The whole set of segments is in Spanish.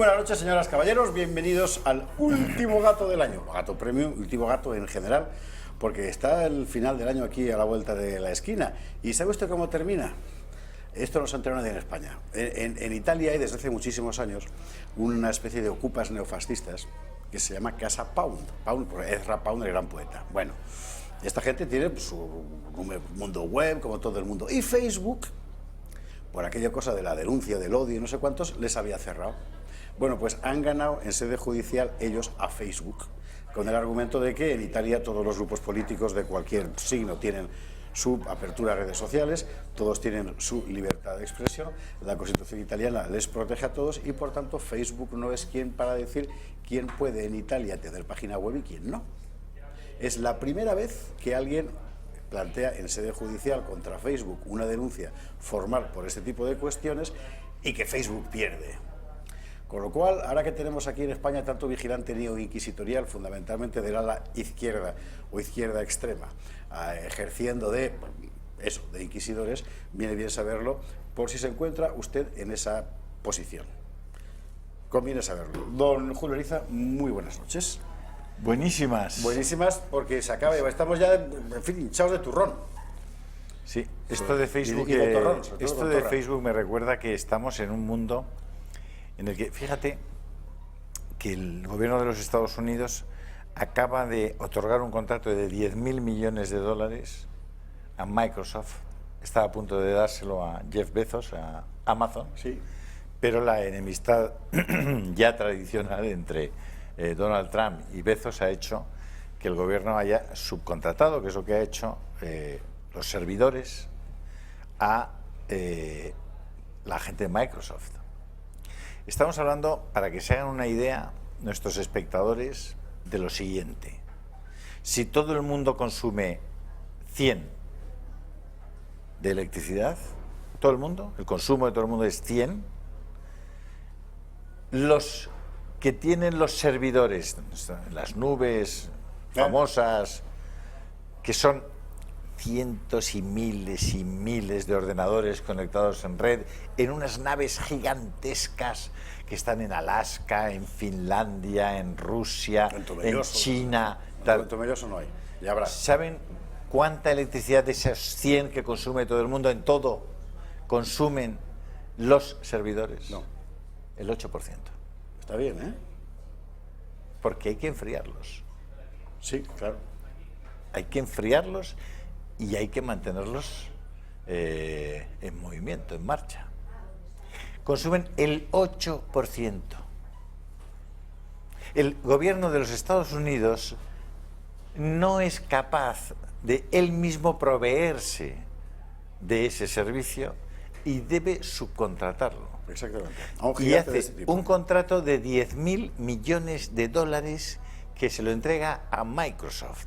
buenas noches, señoras, caballeros. Bienvenidos al último gato del año. Gato premium, último gato en general, porque está el final del año aquí a la vuelta de la esquina. ¿Y sabe usted cómo termina? Esto no se entera nadie en España. En Italia hay desde hace muchísimos años una especie de ocupas neofascistas que se llama Casa Pound. Pound, por Ezra Pound, el gran poeta. Bueno, esta gente tiene su mundo web, como todo el mundo. Y Facebook, por aquella cosa de la denuncia, del odio y no sé cuántos, les había cerrado. Bueno, pues han ganado en sede judicial ellos a Facebook, con el argumento de que en Italia todos los grupos políticos de cualquier signo tienen su apertura a redes sociales, todos tienen su libertad de expresión, la Constitución italiana les protege a todos y por tanto Facebook no es quien para decir quién puede en Italia tener página web y quién no. Es la primera vez que alguien plantea en sede judicial contra Facebook una denuncia formal por este tipo de cuestiones y que Facebook pierde. Con lo cual, ahora que tenemos aquí en España tanto vigilante neoinquisitorial, fundamentalmente del ala izquierda o izquierda extrema, ejerciendo de inquisidores, viene bien saberlo por si se encuentra usted en esa posición. Conviene saberlo. Don Julio Ariza, muy buenas noches. Buenísimas. Buenísimas porque se acaba, estamos ya, en fin, hinchados de turrón. Sí, esto de Facebook, Facebook me recuerda que estamos en un mundo en el que, fíjate, que el gobierno de los Estados Unidos acaba de otorgar un contrato de 10.000 millones de dólares a Microsoft. Estaba a punto de dárselo a Jeff Bezos, a Amazon, sí. Pero la enemistad ya tradicional entre Donald Trump y Bezos ha hecho que el gobierno haya subcontratado, que es lo que ha hecho, los servidores a la gente de Microsoft. Estamos hablando, para que se hagan una idea, nuestros espectadores, de lo siguiente. Si todo el mundo consume 100 de electricidad, todo el mundo, el consumo de todo el mundo es 100, los que tienen los servidores, las nubes famosas, que son cientos y miles de ordenadores conectados en red, en unas naves gigantescas que están en Alaska, en Finlandia, en Rusia, en China. En Tomelloso no hay, ya habrá. ¿Saben cuánta electricidad de esas 100 que consume todo el mundo en todo consumen los servidores? No. El 8%. Está bien, ¿eh? Porque hay que enfriarlos. Sí, claro. Hay que enfriarlos y hay que mantenerlos en movimiento, en marcha. Consumen el 8%. El gobierno de los Estados Unidos no es capaz de él mismo proveerse de ese servicio y debe subcontratarlo. Exactamente. Y hace un contrato de 10.000 millones de dólares que se lo entrega a Microsoft.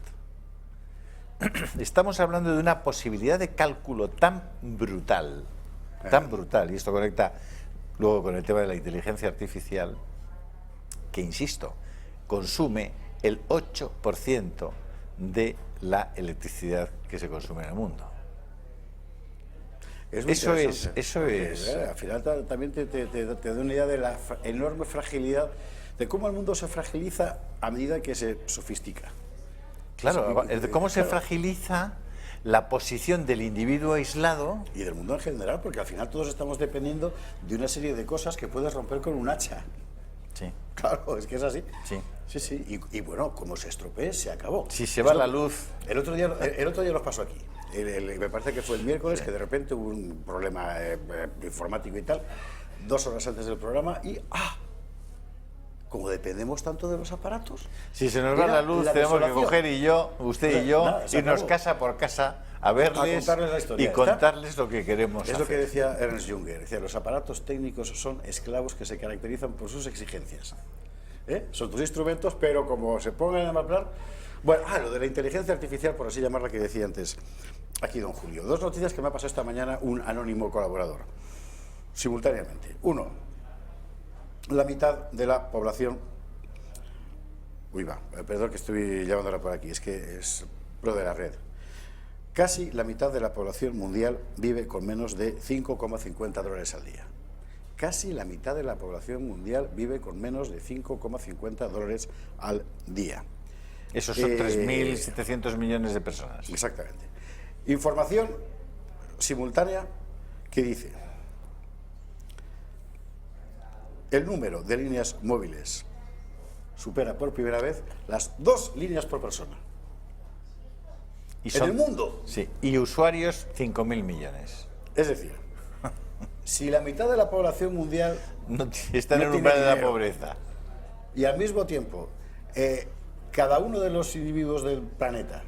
Estamos hablando de una posibilidad de cálculo tan brutal, y esto conecta luego con el tema de la inteligencia artificial, que, insisto, consume el 8% de la electricidad que se consume en el mundo. Eso es. Al final también te da una idea de la enorme fragilidad, de cómo el mundo se fragiliza a medida que se sofistica. Claro, de cómo se fragiliza la posición del individuo aislado. Y del mundo en general, porque al final todos estamos dependiendo de una serie de cosas que puedes romper con un hacha. Sí. Claro, es que es así. Sí. Sí, sí. Y bueno, como se estropee, se acabó. Si se va la luz. El otro día nos pasó aquí. Me parece que fue el miércoles, que de repente hubo un problema informático y tal, 2 horas antes del programa, y como dependemos tanto de los aparatos. Si se nos va la luz, tenemos que coger usted y yo, irnos casa por casa a verles y contarles lo que queremos hacer. Es lo que decía Ernst Junger, decía, los aparatos técnicos son esclavos que se caracterizan por sus exigencias. Son tus instrumentos, pero como se pongan en el mal plan. Bueno, lo de la inteligencia artificial, por así llamarla, que decía antes aquí don Julio. 2 noticias que me ha pasado esta mañana un anónimo colaborador, simultáneamente. Uno, la mitad de la población... perdón que estoy llamándola por aquí, es que es pro de la red. Casi la mitad de la población mundial vive con menos de $5,50 al día. casi la mitad de la población mundial vive con menos de 5,50 dólares al día. Esos son 3.700 millones de personas. Exactamente. Información simultánea que dice: el número de líneas móviles supera por primera vez las 2 líneas por persona. Y en el mundo. Sí, y usuarios 5.000 millones. Es decir, si la mitad de la población mundial No están no en un tiene umbral de la dinero, pobreza. y al mismo tiempo cada uno de los individuos del planeta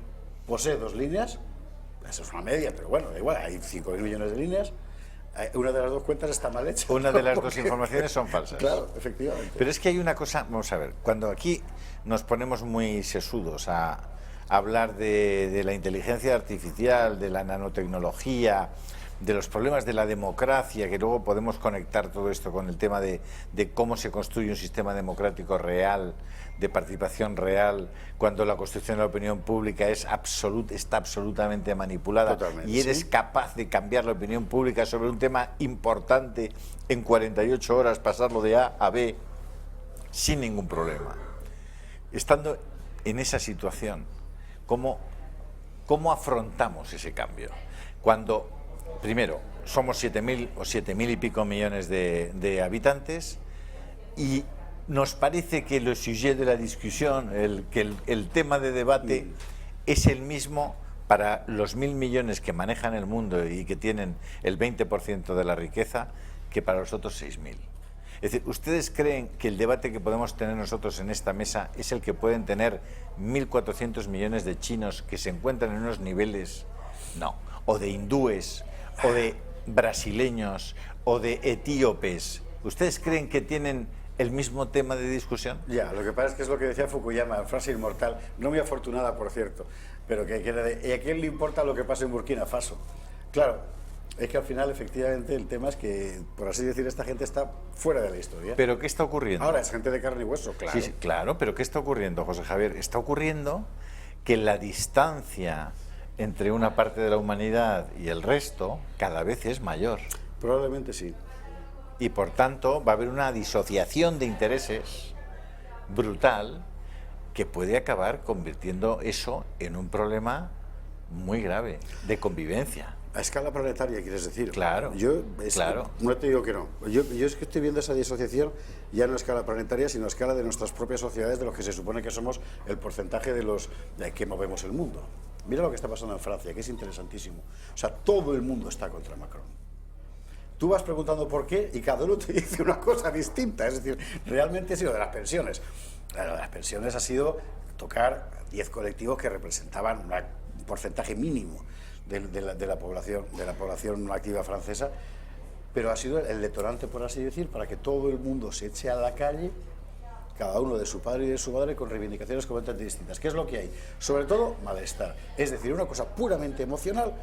posee 2 líneas, eso es una media, pero bueno, da igual, hay 5.000 millones de líneas, una de las 2 cuentas está mal hecha. Una de las Porque- 2 informaciones son falsas. Claro, efectivamente. Pero es que hay una cosa, vamos a ver, cuando aquí nos ponemos muy sesudos a hablar de la inteligencia artificial, de la nanotecnología, de los problemas de la democracia, que luego podemos conectar todo esto con el tema de cómo se construye un sistema democrático real, de participación real, cuando la construcción de la opinión pública está absolutamente manipulada. Totalmente, Y eres sí. capaz de cambiar la opinión pública sobre un tema importante en 48 horas, pasarlo de A a B sin ningún problema. Estando en esa situación, ¿cómo afrontamos ese cambio? Cuando, primero, somos 7.000 o 7.000 y pico millones de habitantes y nos parece que el sujet de la discusión, el tema de debate es el mismo para los 1.000 millones que manejan el mundo y que tienen el 20% de la riqueza que para los otros 6.000. Es decir, ¿ustedes creen que el debate que podemos tener nosotros en esta mesa es el que pueden tener 1.400 millones de chinos que se encuentran en unos niveles, no, o de hindúes, o de brasileños, o de etíopes? ¿Ustedes creen que tienen el mismo tema de discusión? Ya, lo que pasa es que es lo que decía Fukuyama, frase inmortal, no muy afortunada, por cierto, pero que era de: ¿y a quién le importa lo que pasa en Burkina Faso? Claro, es que al final, efectivamente, el tema es que, por así decir, esta gente está fuera de la historia. ¿Pero qué está ocurriendo? Ahora es gente de carne y hueso, claro. Sí, sí, claro, pero ¿qué está ocurriendo, José Javier? Está ocurriendo que la distancia entre una parte de la humanidad y el resto cada vez es mayor. Probablemente sí. Y por tanto va a haber una disociación de intereses brutal que puede acabar convirtiendo eso en un problema muy grave de convivencia. A escala planetaria, quieres decir. Claro, claro. No te digo que no. Yo es que estoy viendo esa disociación ya no a escala planetaria, sino a escala de nuestras propias sociedades, de los que se supone que somos el porcentaje de los que movemos el mundo. Mira lo que está pasando en Francia, que es interesantísimo. O sea, todo el mundo está contra Macron. Tú vas preguntando por qué y cada uno te dice una cosa distinta. Es decir, realmente ha sido de las pensiones. Lo de las pensiones ha sido tocar 10 colectivos que representaban un porcentaje mínimo de la población activa francesa, pero ha sido el detonante, por así decir, para que todo el mundo se eche a la calle, cada uno de su padre y de su madre, con reivindicaciones completamente distintas. ¿Qué es lo que hay? Sobre todo, malestar. Es decir, una cosa puramente emocional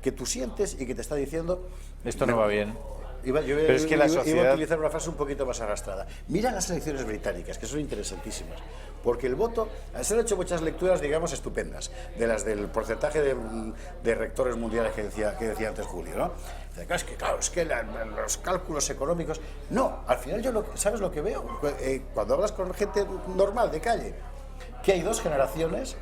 que tú sientes y que te está diciendo: Esto no va bien. Iba sociedad... a utilizar una frase un poquito más arrastrada. Mira las elecciones británicas, que son interesantísimas, porque el voto, se han hecho muchas lecturas, digamos, estupendas, de las del porcentaje de rectores mundiales que decía antes Julio, ¿no? Es que los cálculos económicos... No, al final ¿sabes lo que veo? Cuando hablas con gente normal de calle, que hay 2 generaciones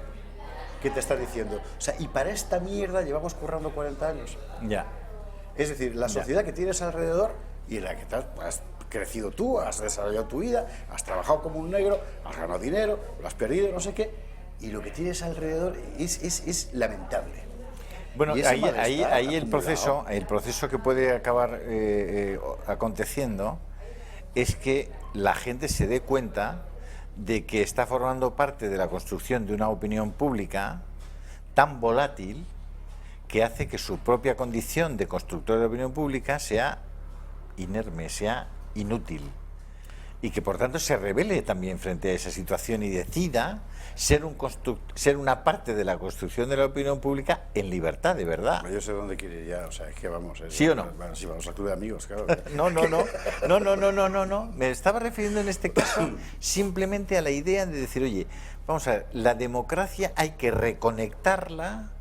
que te están diciendo: o sea, y para esta mierda llevamos currando 40 años. Ya. Es decir, la sociedad que tienes alrededor y en la que has crecido tú, has desarrollado tu vida, has trabajado como un negro, has ganado dinero, lo has perdido, no sé qué, y lo que tienes alrededor es lamentable. Bueno, Y ese ahí malestar el proceso que puede acabar aconteciendo es que la gente se dé cuenta de que está formando parte de la construcción de una opinión pública tan volátil que hace que su propia condición de constructor de opinión pública sea inerme, sea inútil, y que por tanto se rebele también frente a esa situación y decida ser una parte de la construcción de la opinión pública en libertad, de verdad. Yo sé dónde quiere ir ya, o sea, es que vamos... ¿Sí o no? Bueno, sí, vamos al club de amigos, claro. No. Me estaba refiriendo en este caso simplemente a la idea de decir: oye, vamos a ver, la democracia hay que reconectarla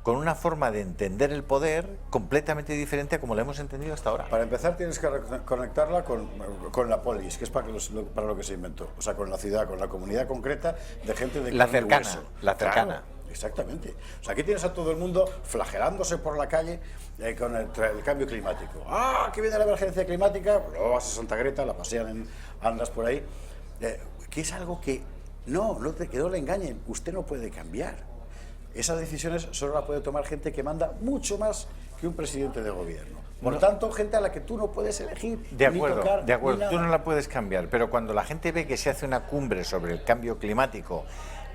con una forma de entender el poder completamente diferente a como lo hemos entendido hasta ahora. Para empezar tienes que conectarla con la polis, que es para lo que se inventó, o sea, con la ciudad, con la comunidad concreta de gente de La carne y cercana, hueso. la cercana. Claro, exactamente. O sea, aquí tienes a todo el mundo flagelándose por la calle con el cambio climático. ¡Ah, que viene la emergencia climática! Luego vas a Santa Greta, la pasean andas por ahí. Que es algo que no le engañen, usted no puede cambiar. Esas decisiones solo las puede tomar gente que manda mucho más que un presidente de gobierno. Por tanto, gente a la que tú no puedes elegir, de ni acuerdo, tocar, de acuerdo. ni nada. Tú no la puedes cambiar, pero cuando la gente ve que se hace una cumbre sobre el cambio climático,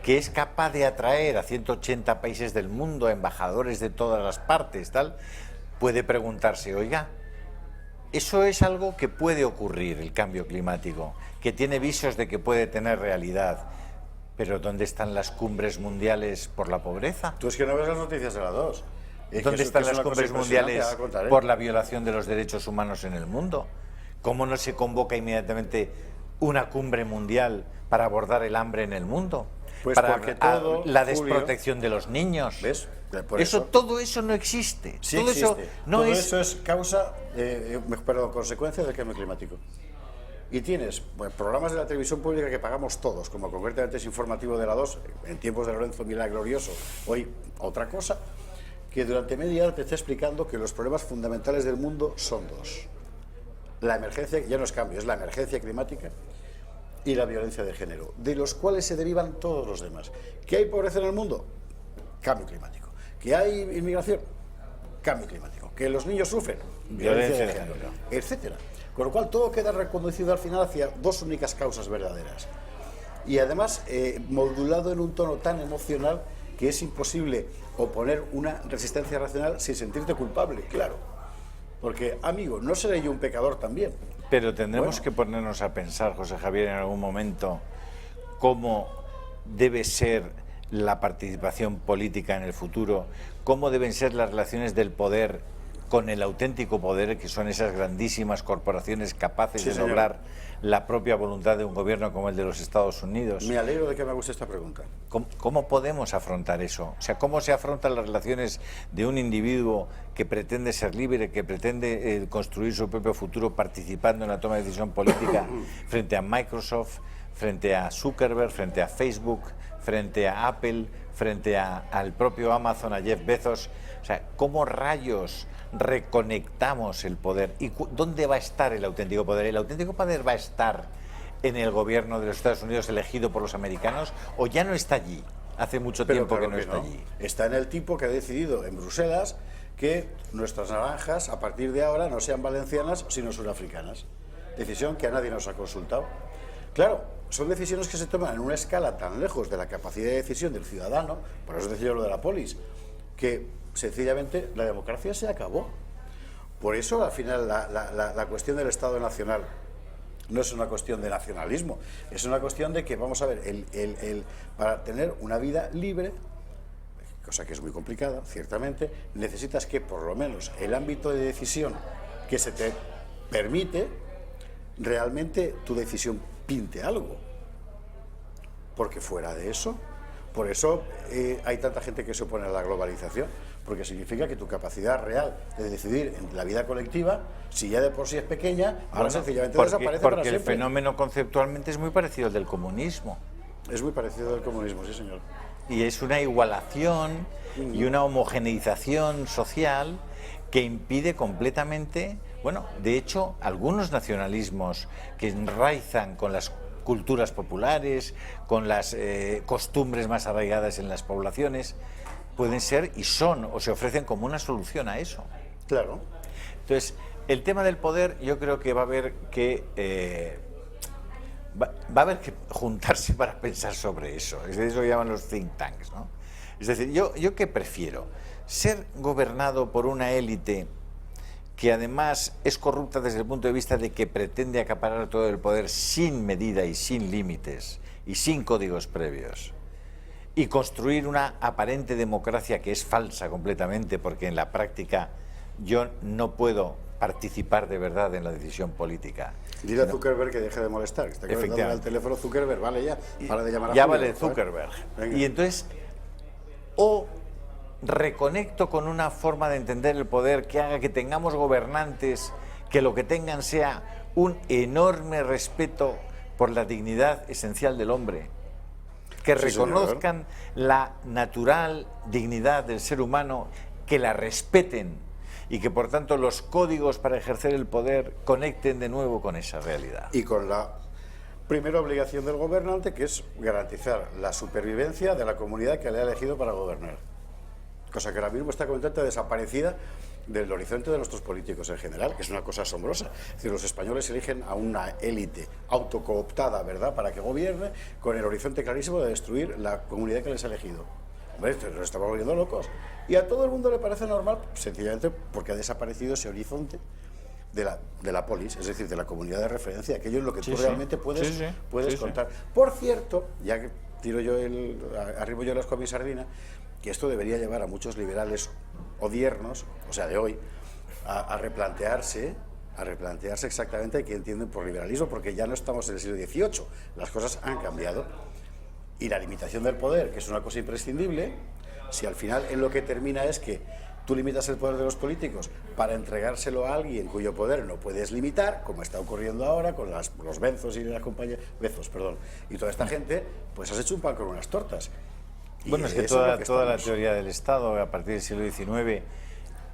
que es capaz de atraer a 180 países del mundo, a embajadores de todas las partes, tal, puede preguntarse, oiga, eso es algo que puede ocurrir, el cambio climático, que tiene visos de que puede tener realidad. Pero ¿dónde están las cumbres mundiales por la pobreza? Tú es que no ves las noticias de las dos. ¿Dónde están las cumbres mundiales por la violación de los derechos humanos en el mundo? ¿Cómo no se convoca inmediatamente una cumbre mundial para abordar el hambre en el mundo? Pues para porque todo, la Julio, desprotección de los niños. ¿Ves? Todo eso no existe. Sí todo existe. eso no todo es... eso es causa, consecuencia del cambio climático. Y tienes programas de la televisión pública que pagamos todos, como concretamente es Informativo de la 2, en tiempos de Lorenzo Milá Glorioso, hoy otra cosa, que durante media hora te está explicando que los problemas fundamentales del mundo son dos. La emergencia, ya no es cambio, es la emergencia climática y la violencia de género, de los cuales se derivan todos los demás. ¿Que hay pobreza en el mundo? Cambio climático. ¿Que hay inmigración? Cambio climático. ¿Que los niños sufren? Violencia de género, etcétera. Con lo cual todo queda reconducido al final hacia dos únicas causas verdaderas. Y además modulado en un tono tan emocional que es imposible oponer una resistencia racional sin sentirte culpable, claro. Porque, amigo, ¿no seré yo un pecador también? Pero tendremos que ponernos a pensar, José Javier, en algún momento, cómo debe ser la participación política en el futuro, cómo deben ser las relaciones del poder con el auténtico poder, que son esas grandísimas corporaciones capaces de lograr la propia voluntad de un gobierno como el de los Estados Unidos. Me alegro de que me guste esta pregunta. ¿Cómo podemos afrontar eso? O sea, ¿cómo se afrontan las relaciones de un individuo que pretende ser libre, que pretende construir su propio futuro participando en la toma de decisión política frente a Microsoft, frente a Zuckerberg, frente a Facebook, frente a Apple, frente al propio Amazon, a Jeff Bezos? O sea, ¿cómo rayos reconectamos el poder? ¿Y dónde va a estar el auténtico poder? ¿El auténtico poder va a estar en el gobierno de los Estados Unidos elegido por los americanos o ya no está allí? Hace mucho tiempo claro que no está allí. Está en el tipo que ha decidido en Bruselas que nuestras naranjas a partir de ahora no sean valencianas sino surafricanas. Decisión que a nadie nos ha consultado. Claro, son decisiones que se toman en una escala tan lejos de la capacidad de decisión del ciudadano, por eso decía lo de la polis, que sencillamente la democracia se acabó. Por eso al final la cuestión del Estado Nacional no es una cuestión de nacionalismo, es una cuestión de que, vamos a ver, para tener una vida libre, cosa que es muy complicada, ciertamente, necesitas que por lo menos el ámbito de decisión que se te permite, realmente tu decisión pinte algo. Porque fuera de eso, por eso hay tanta gente que se opone a la globalización, porque significa que tu capacidad real de decidir en la vida colectiva, si ya de por sí es pequeña, ahora sencillamente desaparece para siempre. Porque el fenómeno conceptualmente es muy parecido al del comunismo. Es muy parecido al comunismo, sí señor. Y es una igualación y una homogeneización social que impide completamente, bueno, de hecho, algunos nacionalismos que enraizan con las culturas populares, con las costumbres más arraigadas en las poblaciones, pueden ser y son o se ofrecen como una solución a eso. Claro. Entonces, el tema del poder yo creo que va a haber que va a haber que juntarse para pensar sobre eso. Es de eso que llaman los think tanks, ¿no? Es decir, yo ¿qué prefiero? Ser gobernado por una élite que además es corrupta desde el punto de vista de que pretende acaparar todo el poder sin medida y sin límites y sin códigos previos, y construir una aparente democracia que es falsa completamente, porque en la práctica yo no puedo participar de verdad en la decisión política. Dile a Zuckerberg que deje de molestar, que está conectado al teléfono Zuckerberg, vale ya, para de llamar a ya Julio, vale Zuckerberg. Y entonces, o reconecto con una forma de entender el poder que haga que tengamos gobernantes que lo que tengan sea un enorme respeto por la dignidad esencial del hombre, que reconozcan la natural dignidad del ser humano, que la respeten y que por tanto los códigos para ejercer el poder conecten de nuevo con esa realidad. Y con la primera obligación del gobernante, que es garantizar la supervivencia de la comunidad que le ha elegido para gobernar. Cosa que ahora mismo está completamente desaparecida del horizonte de nuestros políticos en general, que es una cosa asombrosa. Es decir, los españoles eligen a una élite autocooptada, ¿verdad?, para que gobierne, con el horizonte clarísimo de destruir la comunidad que les ha elegido. Hombre, nos estamos volviendo locos. Y a todo el mundo le parece normal, sencillamente porque ha desaparecido ese horizonte de la polis, es decir, de la comunidad de referencia, aquello en lo que tú realmente puedes contar. Por cierto, ya que arribo yo las con mi sardina, que esto debería llevar a muchos liberales odiernos, o sea, de hoy, a replantearse exactamente qué entienden por liberalismo, porque ya no estamos en el siglo XVIII, las cosas han cambiado. Y la limitación del poder, que es una cosa imprescindible, si al final en lo que termina es que tú limitas el poder de los políticos para entregárselo a alguien cuyo poder no puedes limitar, como está ocurriendo ahora con los Benzos y las compañías, y toda esta gente, pues has hecho un pan con unas tortas. Bueno, es que toda la teoría del Estado a partir del siglo XIX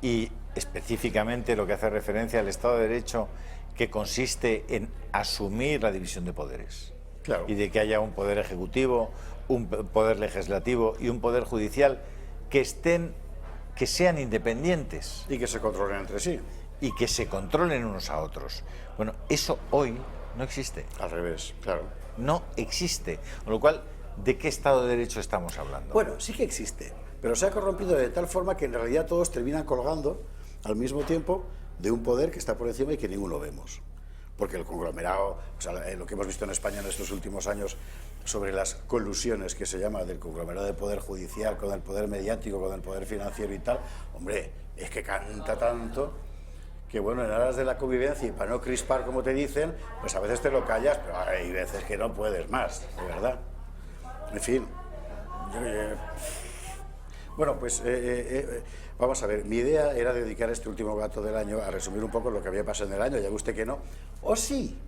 y específicamente lo que hace referencia al Estado de Derecho, que consiste en asumir la división de poderes. Claro. Y de que haya un poder ejecutivo, un poder legislativo y un poder judicial que sean independientes. Y que se controlen entre sí. Y que se controlen unos a otros. Bueno, eso hoy no existe. Al revés, claro. No existe. Con lo cual, ¿de qué Estado de Derecho estamos hablando? Bueno, sí que existe, pero se ha corrompido de tal forma que en realidad todos terminan colgando al mismo tiempo de un poder que está por encima y que ninguno vemos. Porque el conglomerado, o sea, lo que hemos visto en España en estos últimos años sobre las colusiones que se llama del conglomerado de poder judicial con el poder mediático, con el poder financiero y tal, hombre, es que canta tanto que, bueno, en aras de la convivencia y para no crispar como te dicen, pues a veces te lo callas, pero hay veces que no puedes más, de verdad. En fin, bueno, pues vamos a ver, mi idea era dedicar este último gato del año a resumir un poco lo que había pasado en el año, ya ve usted que no, o sí,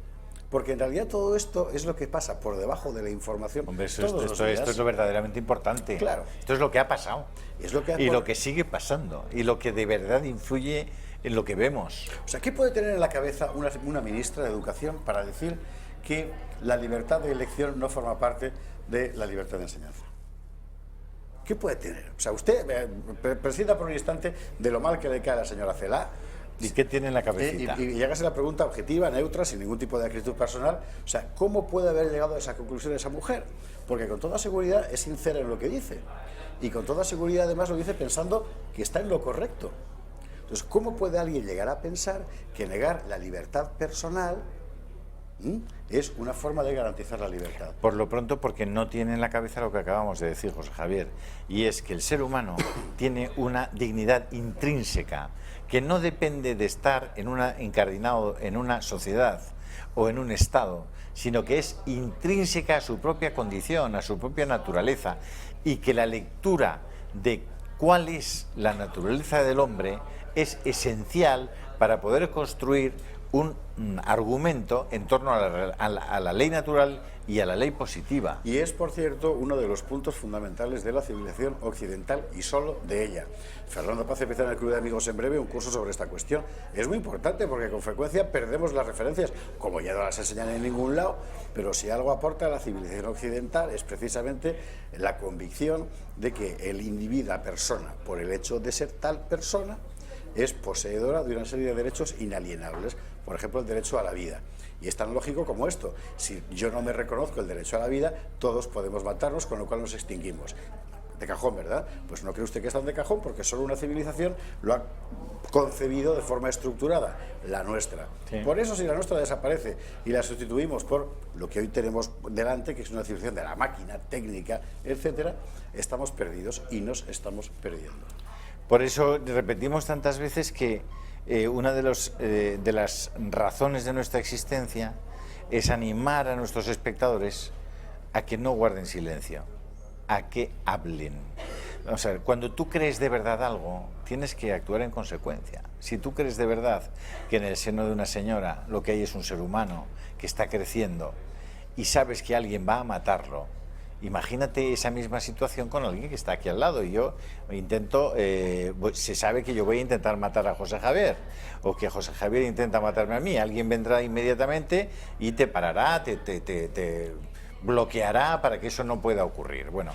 porque en realidad todo esto es lo que pasa por debajo de la información. Hombre, esto es lo verdaderamente importante. Claro. Esto es lo que ha pasado. Es lo que y lo que sigue pasando, y lo que de verdad influye en lo que vemos. O sea, ¿qué puede tener en la cabeza una ministra de Educación para decir que la libertad de elección no forma parte de la libertad de enseñanza? ¿Qué puede tener? O sea, usted prescinda por un instante de lo mal que le cae a la señora Celaá. ¿Y qué tiene en la cabecita? Y hágase la pregunta objetiva, neutra, sin ningún tipo de acritud personal. O sea, ¿cómo puede haber llegado a esa conclusión esa mujer? Porque con toda seguridad es sincera en lo que dice. Y con toda seguridad además lo dice pensando que está en lo correcto. Entonces, ¿cómo puede alguien llegar a pensar que negar la libertad personal es una forma de garantizar la libertad? Por lo pronto, porque no tiene en la cabeza lo que acabamos de decir, José Javier, y es que el ser humano tiene una dignidad intrínseca que no depende de estar incardinado en una sociedad o en un Estado, sino que es intrínseca a su propia condición, a su propia naturaleza, y que la lectura de cuál es la naturaleza del hombre es esencial para poder construir un argumento en torno a la ley natural y a la ley positiva. Y es, por cierto, uno de los puntos fundamentales de la civilización occidental y solo de ella. Fernando Paz empieza en el Club de Amigos en breve un curso sobre esta cuestión. Es muy importante porque con frecuencia perdemos las referencias, como ya no las enseñan en ningún lado, pero si algo aporta a la civilización occidental es precisamente la convicción de que el individuo, la persona, por el hecho de ser tal persona, es poseedora de una serie de derechos inalienables, por ejemplo, el derecho a la vida. Y es tan lógico como esto. Si yo no me reconozco el derecho a la vida, todos podemos matarnos, con lo cual nos extinguimos. De cajón, ¿verdad? Pues no cree usted que es tan de cajón, porque solo una civilización lo ha concebido de forma estructurada, la nuestra. Sí. Por eso, si la nuestra desaparece y la sustituimos por lo que hoy tenemos delante, que es una civilización de la máquina, técnica, etcétera, estamos perdidos y nos estamos perdiendo. Por eso repetimos tantas veces que una de las razones de nuestra existencia es animar a nuestros espectadores a que no guarden silencio, a que hablen. O sea, cuando tú crees de verdad algo, tienes que actuar en consecuencia. Si tú crees de verdad que en el seno de una señora lo que hay es un ser humano que está creciendo y sabes que alguien va a matarlo, imagínate esa misma situación con alguien que está aquí al lado. Y yo intento, se sabe que yo voy a intentar matar a José Javier, o que José Javier intenta matarme a mí. Alguien vendrá inmediatamente y te parará, te bloqueará para que eso no pueda ocurrir. Bueno,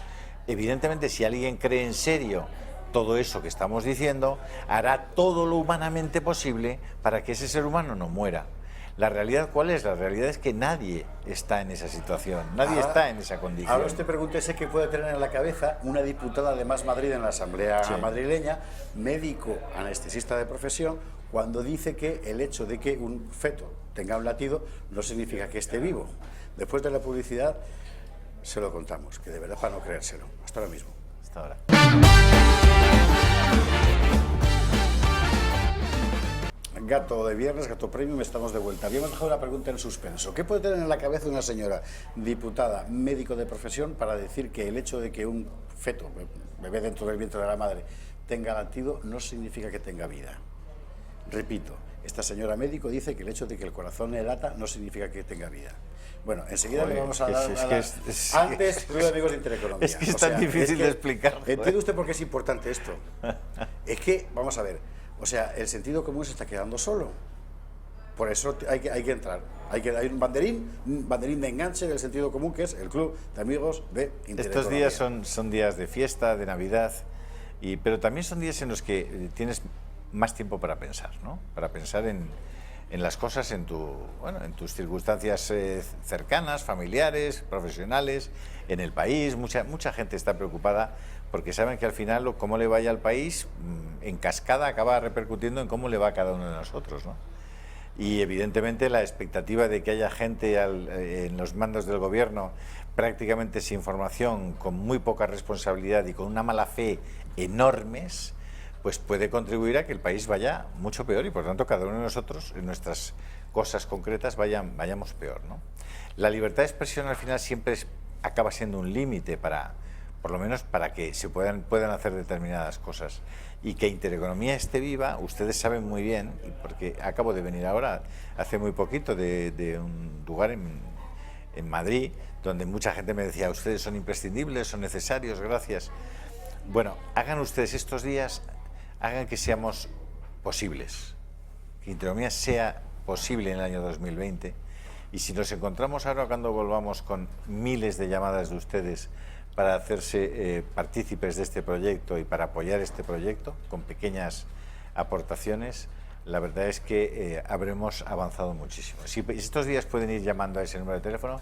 evidentemente, si alguien cree en serio todo eso que estamos diciendo, hará todo lo humanamente posible para que ese ser humano no muera. ¿La realidad cuál es? La realidad es que nadie está en esa situación, nadie está en esa condición. Ahora usted pregúntese qué puede tener en la cabeza una diputada de Más Madrid en la Asamblea madrileña, médico anestesista de profesión, cuando dice que el hecho de que un feto tenga un latido no significa que esté vivo. Después de la publicidad se lo contamos, que de verdad para no creérselo. Hasta ahora mismo. Hasta ahora. Gato de viernes, Gato Premium, estamos de vuelta. Habíamos dejado una pregunta en suspenso. ¿Qué puede tener en la cabeza una señora diputada, médico de profesión, para decir que el hecho de que un feto, bebé dentro del vientre de la madre, tenga latido no significa que tenga vida? Repito, esta señora médico dice que el hecho de que el corazón le lata no significa que tenga vida. Bueno, enseguida le vamos a dar... Antes, amigos de Intereconomía. Es que es tan difícil de explicar. ¿Entiende usted por qué es importante esto? Es que, vamos a ver, o sea, el sentido común se está quedando solo. Por eso hay que entrar. Hay un banderín de enganche del sentido común, que es el Club de Amigos de Intereconomía. Estos días son días de fiesta, de Navidad, pero también son días en los que tienes más tiempo para pensar, ¿no? Para pensar en las cosas, en tus circunstancias cercanas, familiares, profesionales, en el país. Mucha gente está preocupada porque saben que al final cómo le vaya al país, en cascada acaba repercutiendo en cómo le va a cada uno de nosotros, ¿no? Y evidentemente la expectativa de que haya gente en los mandos del gobierno prácticamente sin formación, con muy poca responsabilidad y con una mala fe enormes, pues puede contribuir a que el país vaya mucho peor y por tanto cada uno de nosotros en nuestras cosas concretas vayamos peor, ¿no? La libertad de expresión al final siempre acaba siendo un límite por lo menos para que se puedan hacer determinadas cosas, y que Intereconomía esté viva. Ustedes saben muy bien, porque acabo de venir ahora hace muy poquito de un lugar en Madrid donde mucha gente me decía: ustedes son imprescindibles, son necesarios, gracias. Bueno, hagan ustedes estos días, hagan que seamos posibles, que Intereconomía sea posible en el año 2020, y si nos encontramos ahora cuando volvamos con miles de llamadas de ustedes para hacerse partícipes de este proyecto y para apoyar este proyecto con pequeñas aportaciones, la verdad es que habremos avanzado muchísimo. Si estos días pueden ir llamando a ese número de teléfono,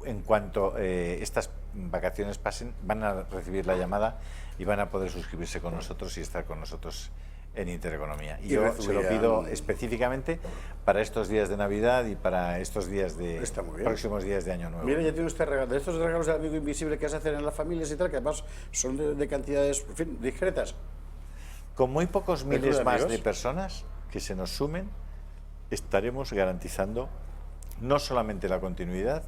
en cuanto estas vacaciones pasen, van a recibir la llamada y van a poder suscribirse con nosotros y estar con nosotros en Intereconomía. Y yo se lo pido específicamente para estos días de Navidad y para estos días próximos días de Año Nuevo. Mira, ya tiene usted regalos, de estos regalos del amigo invisible que se hacen en las familias y tal, que además son de cantidades, en fin, discretas. Con muy pocos miles más de personas que se nos sumen, estaremos garantizando no solamente la continuidad,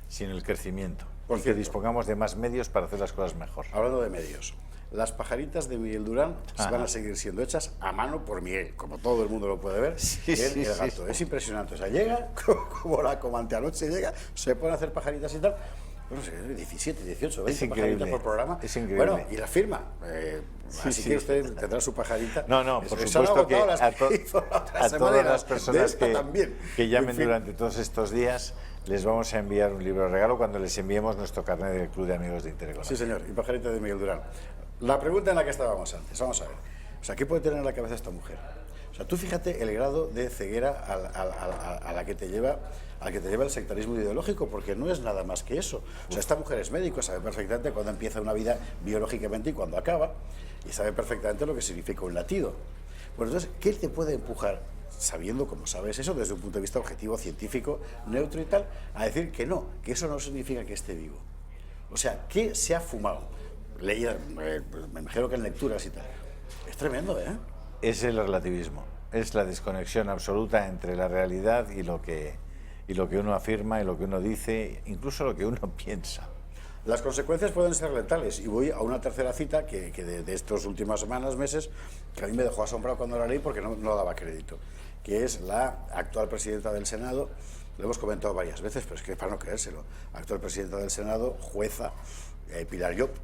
sino el crecimiento, porque dispongamos de más medios para hacer las cosas mejor. Hablando de medios, las pajaritas de Miguel Durán van a seguir siendo hechas a mano por Miguel, como todo el mundo lo puede ver. El gato. Es impresionante, o sea, llega, como anteanoche llega, se pueden hacer pajaritas y tal. No sé, 17, 18, 20 pajaritas por programa. Es increíble. Bueno, y la firma. Así que usted tendrá su pajarita. No, por supuesto que a todas las personas que llamen durante todos estos días les vamos a enviar un libro de regalo cuando les enviemos nuestro carnet del Club de Amigos de Intereconomía. Sí, señor, y pajarita de Miguel Durán. La pregunta en la que estábamos antes, vamos a ver. O sea, ¿qué puede tener en la cabeza esta mujer? O sea, tú fíjate el grado de ceguera a la que te lleva el sectarismo ideológico, porque no es nada más que eso. O sea, esta mujer es médico, sabe perfectamente cuándo empieza una vida biológicamente y cuándo acaba, y sabe perfectamente lo que significa un latido. Bueno, entonces, ¿qué te puede empujar, sabiendo como sabes eso, desde un punto de vista objetivo, científico, neutro y tal, a decir que no, que eso no significa que esté vivo? O sea, ¿qué se ha fumado? Leía, me imagino que en lecturas y tal. Es tremendo, ¿eh? Es el relativismo, es la desconexión absoluta entre la realidad y lo que uno afirma y lo que uno dice, incluso lo que uno piensa. Las consecuencias pueden ser letales, y voy a una tercera cita que de estas últimas semanas, meses, que a mí me dejó asombrado cuando la leí porque no daba crédito, que es la actual presidenta del Senado. Lo hemos comentado varias veces, pero es que es para no creérselo. Actual presidenta del Senado, jueza, Pilar Llop,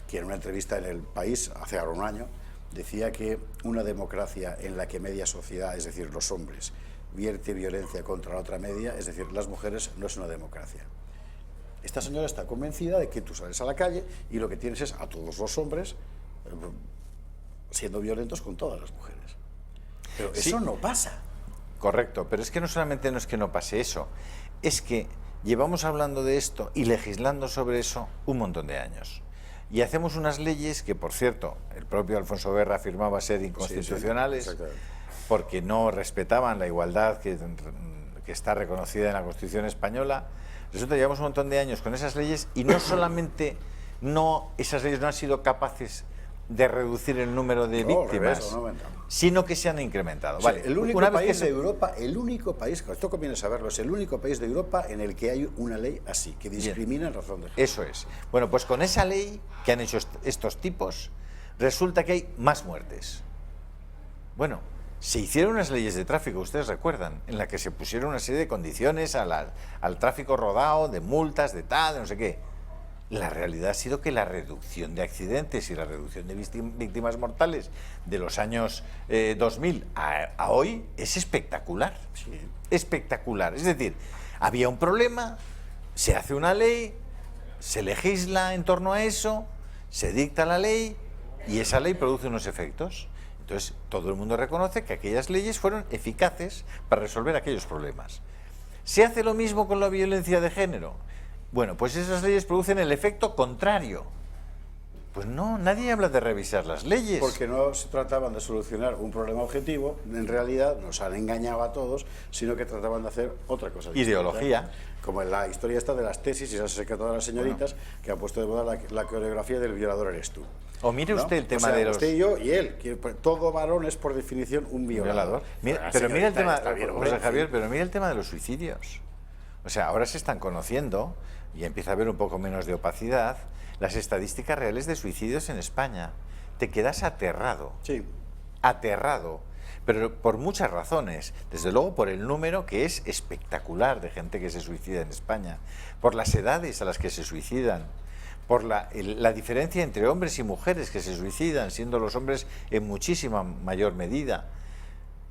que en una entrevista en El País hace ahora un año decía que una democracia en la que media sociedad, es decir, los hombres, vierte violencia contra la otra media, es decir, las mujeres, no es una democracia. Esta señora está convencida de que tú sales a la calle y lo que tienes es a todos los hombres siendo violentos con todas las mujeres. Pero eso no pasa. Correcto, pero es que no solamente no es que no pase eso, es que llevamos hablando de esto y legislando sobre eso un montón de años. Y hacemos unas leyes que, por cierto, el propio Alfonso Guerra afirmaba ser inconstitucionales, sí, porque no respetaban la igualdad que está reconocida en la Constitución española. Resulta que llevamos un montón de años con esas leyes y no solamente esas leyes no han sido capaces de reducir el número de víctimas, sino que se han incrementado. Sí, vale. El único país de Europa, el único país, esto conviene saberlo, es el único país de Europa en el que hay una ley así, que discrimina en razón de género. Eso es. Bueno, pues con esa ley que han hecho estos tipos, resulta que hay más muertes. Bueno, se hicieron unas leyes de tráfico, ustedes recuerdan, en la que se pusieron una serie de condiciones al tráfico rodado, de multas, de tal, de no sé qué. La realidad ha sido que la reducción de accidentes y la reducción de víctimas mortales de los años 2000 a hoy es espectacular. Sí. Espectacular. Es decir, había un problema, se hace una ley, se legisla en torno a eso, se dicta la ley y esa ley produce unos efectos. Entonces, todo el mundo reconoce que aquellas leyes fueron eficaces para resolver aquellos problemas. ¿Se hace lo mismo con la violencia de género? Bueno, pues esas leyes producen el efecto contrario. Pues no, nadie habla de revisar las leyes. Porque no se trataban de solucionar un problema objetivo, en realidad nos han engañado a todos, sino que trataban de hacer otra cosa. Ideología. Como en la historia esta de las tesis, y esas que todas las señoritas, que han puesto de moda la coreografía del violador eres tú. O mire usted el tema de los... Usted y yo y él, que todo varón es por definición un violador. Pero mira el tema, José Javier, pero mira el tema de los suicidios. O sea, ahora se están conociendo, y empieza a haber un poco menos de opacidad, las estadísticas reales de suicidios en España. Te quedas aterrado. Sí. Aterrado. Pero por muchas razones. Desde luego por el número, que es espectacular, de gente que se suicida en España. Por las edades a las que se suicidan. Por la diferencia entre hombres y mujeres que se suicidan, siendo los hombres en muchísima mayor medida.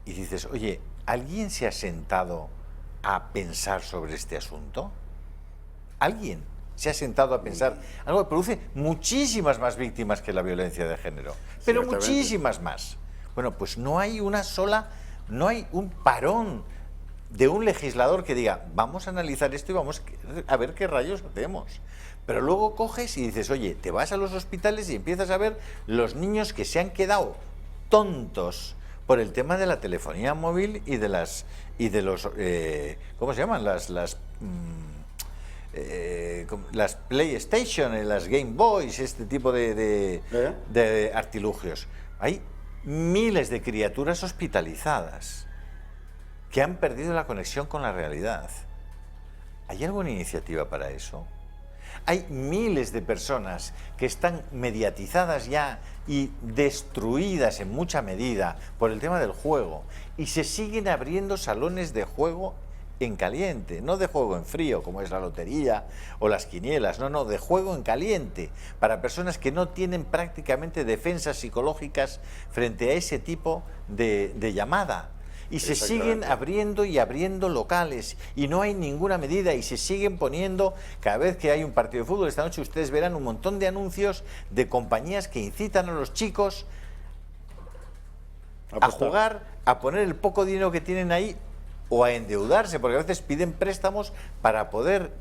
Y dices, oye, ¿alguien se ha sentado a pensar sobre este asunto? ¿Alguien se ha sentado a pensar algo que produce muchísimas más víctimas que la violencia de género? Pero muchísimas más. Bueno, pues no hay no hay un parón de un legislador que diga, vamos a analizar esto y vamos a ver qué rayos hacemos. Pero luego coges y dices, oye, te vas a los hospitales y empiezas a ver los niños que se han quedado tontos por el tema de la telefonía móvil y de los ¿cómo se llaman? Las PlayStation, las Game Boys, este tipo de artilugios. Hay miles de criaturas hospitalizadas que han perdido la conexión con la realidad. ¿Hay alguna iniciativa para eso? Hay miles de personas que están mediatizadas ya y destruidas en mucha medida por el tema del juego, y se siguen abriendo salones de juego en caliente, no de juego en frío como es la lotería o las quinielas, no, de juego en caliente, para personas que no tienen prácticamente defensas psicológicas frente a ese tipo de llamada. Y se siguen abriendo y abriendo locales y no hay ninguna medida, y se siguen poniendo, cada vez que hay un partido de fútbol esta noche ustedes verán un montón de anuncios de compañías que incitan a los chicos a jugar, a poner el poco dinero que tienen ahí o a endeudarse, porque a veces piden préstamos para poder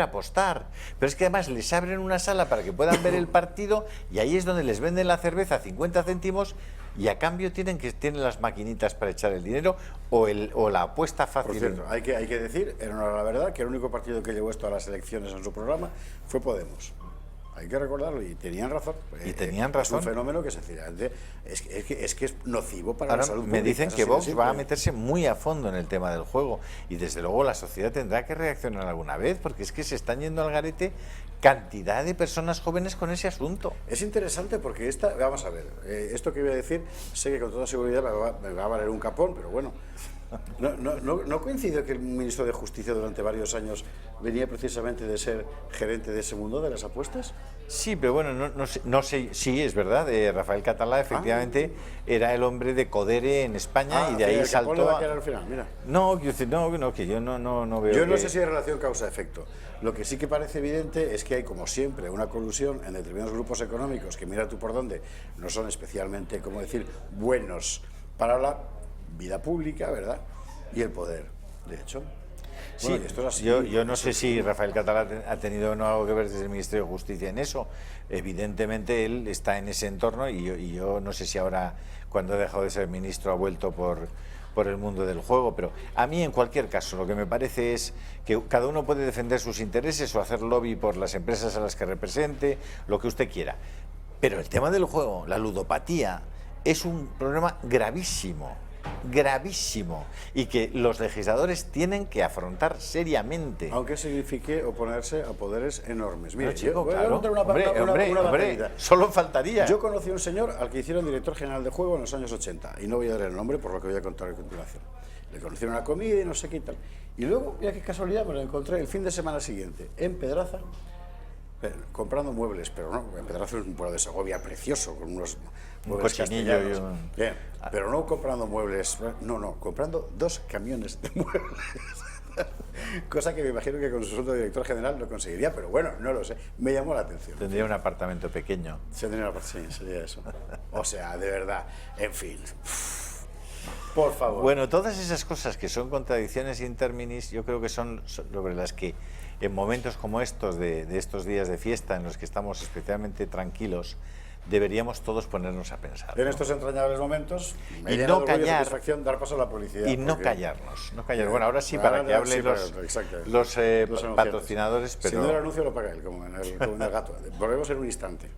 apostar. Pero es que además les abren una sala para que puedan ver el partido y ahí es donde les venden la cerveza a 50 céntimos y a cambio tienen las maquinitas para echar el dinero o la apuesta fácil. Por cierto, hay que decir, en honor a la verdad, que el único partido que llevó esto a las elecciones en su programa fue Podemos. Hay que recordarlo, y tenían razón. Y tenían razón. Es un fenómeno que sencillamente es que es nocivo para la salud pública. Me dicen que Vox va a meterse muy a fondo en el tema del juego, y desde luego la sociedad tendrá que reaccionar alguna vez, porque es que se están yendo al garete cantidad de personas jóvenes con ese asunto. Es interesante porque vamos a ver, esto que voy a decir, sé que con toda seguridad me va a valer un capón, pero bueno, ¿no coincide que el ministro de Justicia durante varios años venía precisamente de ser gerente de ese mundo de las apuestas? Sí, pero bueno, no sé, sí, es verdad, Rafael Catalá efectivamente era el hombre de Codere en España y de ahí saltó al final, mira. No, que yo no veo. Yo no sé si hay relación causa-efecto. Lo que sí que parece evidente es que hay, como siempre, una colusión en determinados grupos económicos que, mira tú por dónde, no son especialmente, como decir, buenos para la vida pública, ¿verdad? Y el poder, de hecho. Sí, bueno, esto es así, yo no sé si Rafael Catalá ha tenido o no algo que ver desde el Ministerio de Justicia en eso. Evidentemente él está en ese entorno y yo no sé si ahora, cuando ha dejado de ser ministro, ha vuelto por el mundo del juego, pero a mí en cualquier caso lo que me parece es que cada uno puede defender sus intereses o hacer lobby por las empresas a las que represente, lo que usted quiera. Pero el tema del juego, la ludopatía, es un problema gravísimo, y que los legisladores tienen que afrontar seriamente. Aunque signifique oponerse a poderes enormes. Mire, chico, voy a contar una hombre, solo faltaría. Yo conocí a un señor al que hicieron director general de juego en los años 80, y no voy a dar el nombre por lo que voy a contar a continuación. Le conocieron una comida y no sé qué y tal. Y luego, mira qué casualidad, me lo encontré el fin de semana siguiente, en Pedraza, comprando muebles, pero no, en Pedraza es un pueblo de Segovia precioso, con unos muebles castellanos. Bien, pero no comprando muebles, no, comprando 2 camiones de muebles. Cosa que me imagino que con su sueldo de director general lo conseguiría, pero bueno, no lo sé, me llamó la atención. Tendría un apartamento pequeño. Sí, sería eso. O sea, de verdad, en fin. Por favor. Bueno, todas esas cosas que son contradicciones interminis, yo creo que son sobre las que en momentos como estos, de estos días de fiesta, en los que estamos especialmente tranquilos, deberíamos todos ponernos a pensar. En estos entrañables momentos, y no callar, satisfacción dar paso a la publicidad. Y no callarnos. Bueno, ahora sí, para que hablen los patrocinadores. Pero... Si no, el anuncio lo paga él, como en el gato. Volvemos en un instante.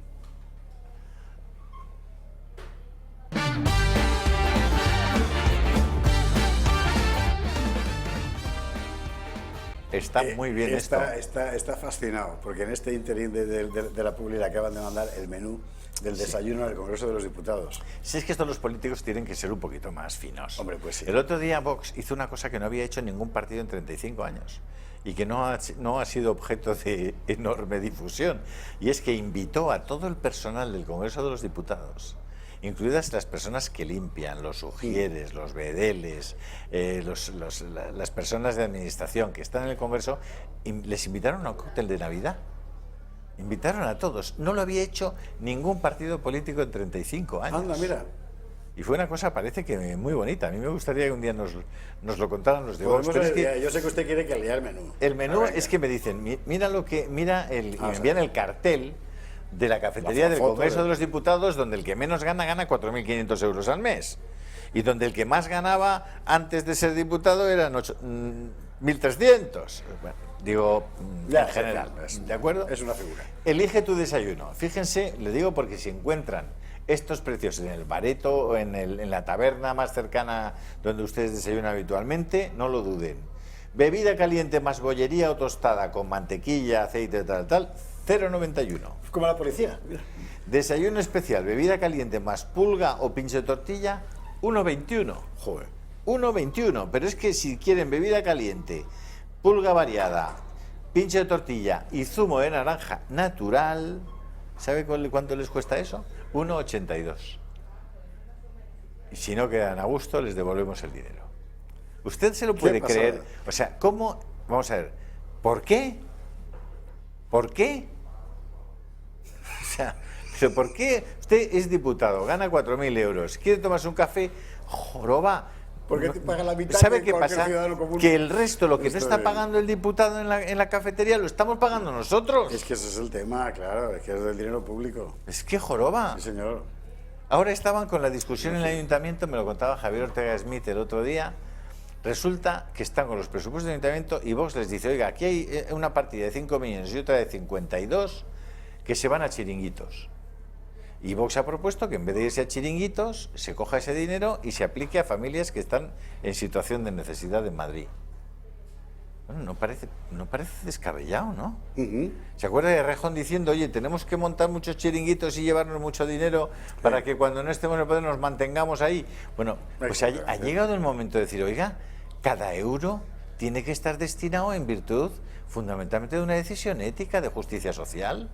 Está muy bien esto. Está fascinado, porque en este interín de la publi le acaban de mandar el menú del desayuno del Congreso de los Diputados. Si es que estos los políticos tienen que ser un poquito más finos. Hombre, pues sí. El otro día Vox hizo una cosa que no había hecho ningún partido en 35 años y que no ha sido objeto de enorme difusión, y es que invitó a todo el personal del Congreso de los Diputados, incluidas las personas que limpian, los ujieres, los bedeles, las personas de administración que están en el Congreso, les invitaron a un cóctel de Navidad. Invitaron a todos. No lo había hecho ningún partido político en 35 años. Anda, mira. Y fue una cosa, parece que muy bonita. A mí me gustaría que un día nos lo contaran los de Vox. Yo sé que usted quiere que lea el menú. El menú es que me dicen, y me envían el cartel de la cafetería del Congreso de los Diputados, donde el que menos gana 4.500 euros al mes, y donde el que más ganaba antes de ser diputado eran 1.300. Bueno, digo, en general, ¿de acuerdo? Es una figura. Elige tu desayuno. Fíjense, le digo porque si encuentran estos precios en el bareto o en la taberna más cercana donde ustedes desayunan habitualmente, no lo duden. Bebida caliente más bollería o tostada con mantequilla, aceite, tal, 0,91. Como la policía. Mira. Desayuno especial, bebida caliente más pulga o pinche de tortilla, 1,21. Joder. 1,21. Pero es que si quieren bebida caliente, pulga variada, pinche de tortilla y zumo de naranja natural, ¿sabe cuánto les cuesta eso? 1,82. Y si no quedan a gusto, les devolvemos el dinero. ¿Usted se lo puede creer? O sea, ¿cómo? Vamos a ver, ¿por qué? ¿Por qué? O sea, ¿pero por qué usted es diputado, gana 4.000 euros, quiere tomarse un café, joroba? Porque te paga la mitad. ¿Sabe qué pasa? Que el resto, lo que no está pagando el diputado en la cafetería, lo estamos pagando nosotros. Es que ese es el tema, claro, es que es del dinero público. Es que joroba. Sí, señor. Ahora estaban con la discusión en el ayuntamiento, me lo contaba Javier Ortega Smith el otro día. Resulta que están con los presupuestos del ayuntamiento y Vox les dice, oiga, aquí hay una partida de 5 millones y otra de 52 que se van a chiringuitos. Y Vox ha propuesto que en vez de irse a chiringuitos, se coja ese dinero y se aplique a familias que están en situación de necesidad en Madrid. Bueno, no parece descabellado, ¿no? Ujú. ¿Se acuerda de Rejón diciendo, oye, tenemos que montar muchos chiringuitos y llevarnos mucho dinero para que cuando no estemos en el poder nos mantengamos ahí? Bueno, pues ha llegado el momento de decir, oiga, cada euro tiene que estar destinado en virtud fundamentalmente de una decisión ética de justicia social.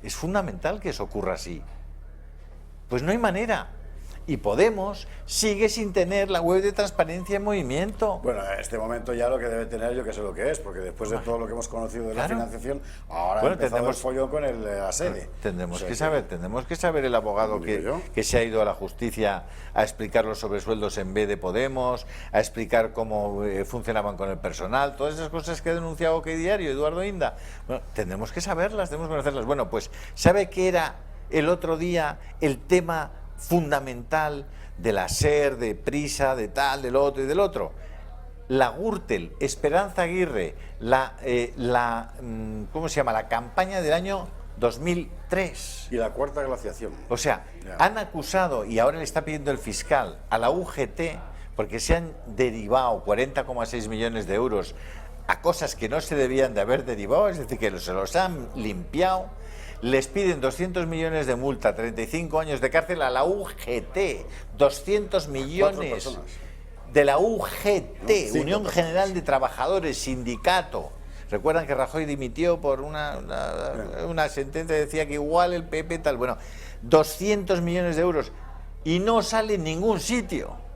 Es fundamental que eso ocurra así. Pues no hay manera. Y Podemos sigue sin tener la web de transparencia en movimiento. Bueno, en este momento ya lo que debe tener, yo que sé lo que es, porque después de todo lo que hemos conocido de la financiación, ahora ha empezado el follón con la sede. Tendremos que saber el abogado que se ha ido a la justicia a explicar los sobresueldos en B de Podemos, a explicar cómo funcionaban con el personal, todas esas cosas que ha denunciado OK Diario, Eduardo Inda. Bueno, tendremos que saberlas, tenemos que conocerlas. Bueno, pues, ¿sabe qué era el otro día el tema fundamental de la SER, de Prisa, de tal, del otro y del otro? La Gürtel, Esperanza Aguirre, ¿cómo se llama? La campaña del año 2003. Y la cuarta glaciación. O sea, han acusado, y ahora le está pidiendo el fiscal, a la UGT, porque se han derivado 40,6 millones de euros a cosas que no se debían de haber derivado, es decir, que se los han limpiado. Les piden 200 millones de multa, 35 años de cárcel a la UGT, 200 millones de la UGT, Unión General de Trabajadores, sindicato. Recuerdan que Rajoy dimitió por una sentencia que decía que igual el PP tal. Bueno, 200 millones de euros y no sale en ningún sitio.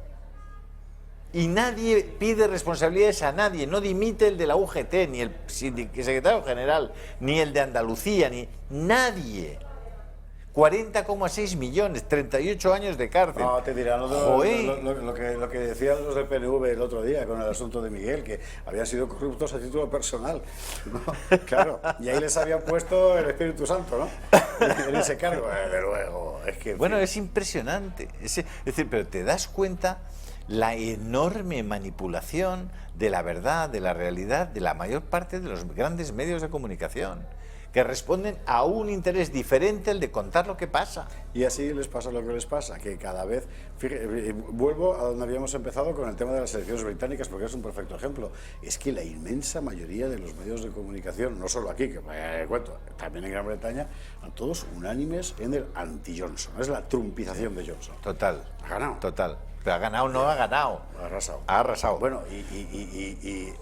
Y nadie pide responsabilidades a nadie, no dimite el de la UGT, ni el secretario general, ni el de Andalucía, ni nadie. 40,6 millones, 38 años de cárcel. No, te dirán lo que decían los del PNV el otro día con el asunto de Miguel, que habían sido corruptos a título personal, ¿no? Claro, y ahí les habían puesto el Espíritu Santo, ¿no? En ese cargo, desde luego. Es que, bueno, es impresionante. Es decir, pero te das cuenta la enorme manipulación de la verdad, de la realidad, de la mayor parte de los grandes medios de comunicación, que responden a un interés diferente al de contar lo que pasa. Y así les pasa lo que les pasa, que cada vez... vuelvo a donde habíamos empezado con el tema de las elecciones británicas, porque es un perfecto ejemplo. Es que la inmensa mayoría de los medios de comunicación, no solo aquí, que me cuento, también en Gran Bretaña, son todos unánimes en el anti-Johnson. Es la trumpización de Johnson. Total. Ha ganado. Total. Pero ha ganado, no ha ganado. Ha arrasado. Ha arrasado. Bueno, ¿y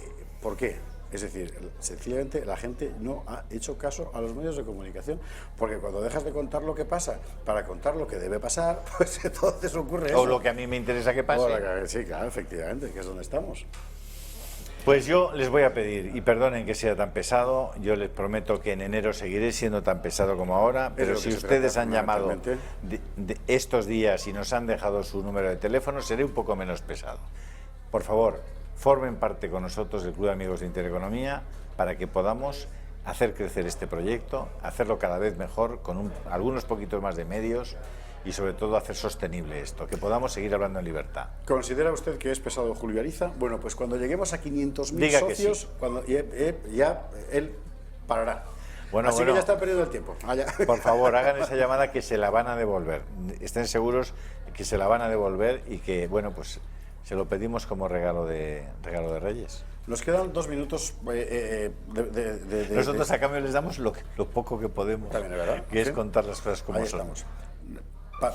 por qué? Es decir, sencillamente la gente no ha hecho caso a los medios de comunicación, porque cuando dejas de contar lo que pasa para contar lo que debe pasar, pues entonces ocurre eso. O lo que a mí me interesa que pase. Sí, claro, efectivamente, que es donde estamos. Pues yo les voy a pedir, y perdonen que sea tan pesado, yo les prometo que en enero seguiré siendo tan pesado como ahora, pero si ustedes han llamado de estos días y nos han dejado su número de teléfono, seré un poco menos pesado. Por favor, formen parte con nosotros del Club de Amigos de Intereconomía para que podamos hacer crecer este proyecto, hacerlo cada vez mejor, con algunos poquitos más de medios y sobre todo hacer sostenible esto, que podamos seguir hablando en libertad. ¿Considera usted que es pesado Julio Ariza? Bueno, pues cuando lleguemos a 500.000 socios, sí. Cuando ya él parará. Así que ya está perdiendo el tiempo. Por favor, hagan esa llamada, que se la van a devolver. Estén seguros que se la van a devolver y que, bueno, pues se lo pedimos como regalo de Reyes. Nos quedan 2 minutos. Nosotros a cambio les damos lo poco que podemos, también, ¿verdad? Que es contar las cosas como son. Estamos.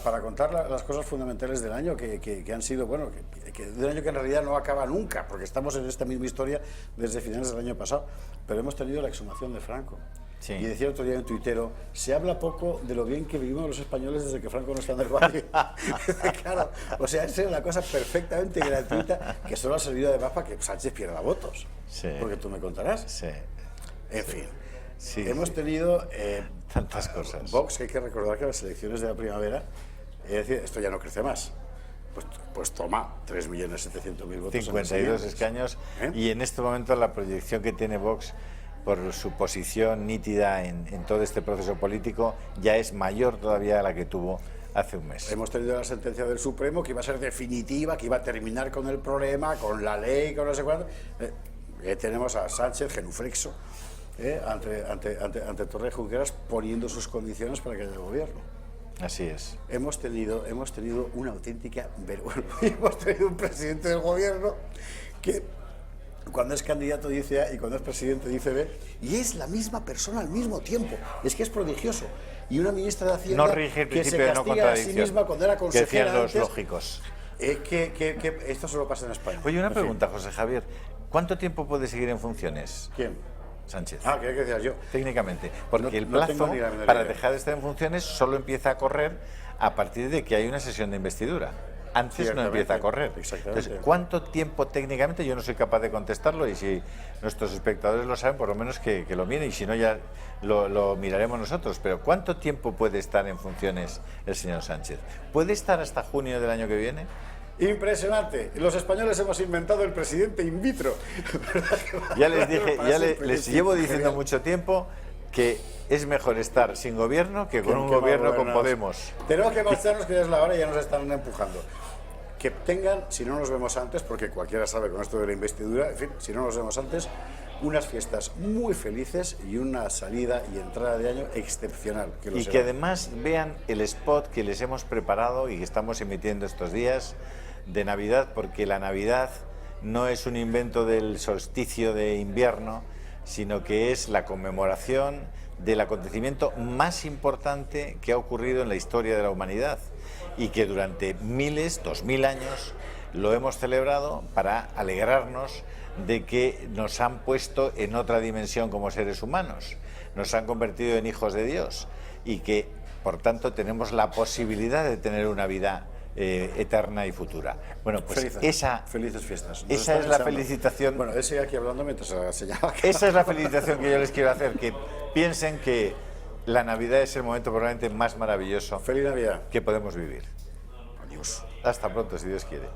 Para contar las cosas fundamentales del año, que han sido, bueno, que de un año que en realidad no acaba nunca, porque estamos en esta misma historia desde finales del año pasado, pero hemos tenido la exhumación de Franco. Sí. Y decía otro día en Tuitero, se habla poco de lo bien que vivimos los españoles desde que Franco no está en el valle. Claro, o sea, es una cosa perfectamente gratuita que solo ha servido además para que Sánchez pierda votos. Sí. Porque tú me contarás. Sí. En fin. Sí, hemos tenido tantas cosas. Vox, que hay que recordar que las elecciones de la primavera, es decir, esto ya no crece más. Pues toma, 3.700.000 votos. 52 escaños. Y en este momento la proyección que tiene Vox, por su posición nítida en todo este proceso político, ya es mayor todavía a la que tuvo hace un mes. Hemos tenido la sentencia del Supremo, que iba a ser definitiva, que iba a terminar con el problema, con la ley, con no sé cuánto. Tenemos a Sánchez, genuflexo, ante Torres Junqueras, poniendo sus condiciones para que haya gobierno. Así es. Hemos tenido una auténtica vergüenza. Hemos tenido un presidente del gobierno que Cuando es candidato dice A y cuando es presidente dice B, y es la misma persona al mismo tiempo. Es que es prodigioso. Y una ministra de Hacienda No rige el que se principio de no castiga a sí contradicción, misma cuando era que consejera decían los antes, lógicos. que esto solo pasa en España. Oye, una En fin. pregunta, José Javier. ¿Cuánto tiempo puede seguir en funciones ¿Quién? Sánchez? Ah, ¿qué decías yo? Técnicamente, porque el No tengo plazo ni la menor para idea. dejar de estar en funciones solo empieza a correr a partir de que hay una sesión de investidura. Antes no Ciertamente, empieza a correr. exactamente. Entonces, ¿cuánto tiempo técnicamente? Yo no soy capaz de contestarlo y si nuestros espectadores lo saben, por lo menos que lo miren y si no ya lo miraremos nosotros. Pero ¿cuánto tiempo puede estar en funciones el señor Sánchez? ¿Puede estar hasta junio del año que viene? Impresionante. Los españoles hemos inventado el presidente in vitro. Ya les dije, Para ya ser les llevo diciendo genial. mucho tiempo que es mejor estar sin gobierno que con un Que mal gobierno con gobernados. Podemos. Tenemos que marcharnos, que ya es la hora y ya nos están empujando. Que tengan, si no nos vemos antes, porque cualquiera sabe con esto de la investidura, en fin, si no nos vemos antes, unas fiestas muy felices y una salida y entrada de año excepcional. Que lo Y será. que además vean el spot que les hemos preparado y que estamos emitiendo estos días de Navidad, porque la Navidad no es un invento del solsticio de invierno, sino que es la conmemoración del acontecimiento más importante que ha ocurrido en la historia de la humanidad y que durante 2000 años lo hemos celebrado para alegrarnos de que nos han puesto en otra dimensión como seres humanos, nos han convertido en hijos de Dios y que, por tanto, tenemos la posibilidad de tener una vida eterna y futura. Bueno, pues felices fiestas. Nos esa están es la echando. felicitación. Bueno, él sigue aquí hablando mientras señala. Esa es la felicitación que yo les quiero hacer, que piensen que la Navidad es el momento probablemente más maravilloso Feliz Navidad. que podemos vivir. Adiós. Hasta pronto, si Dios quiere.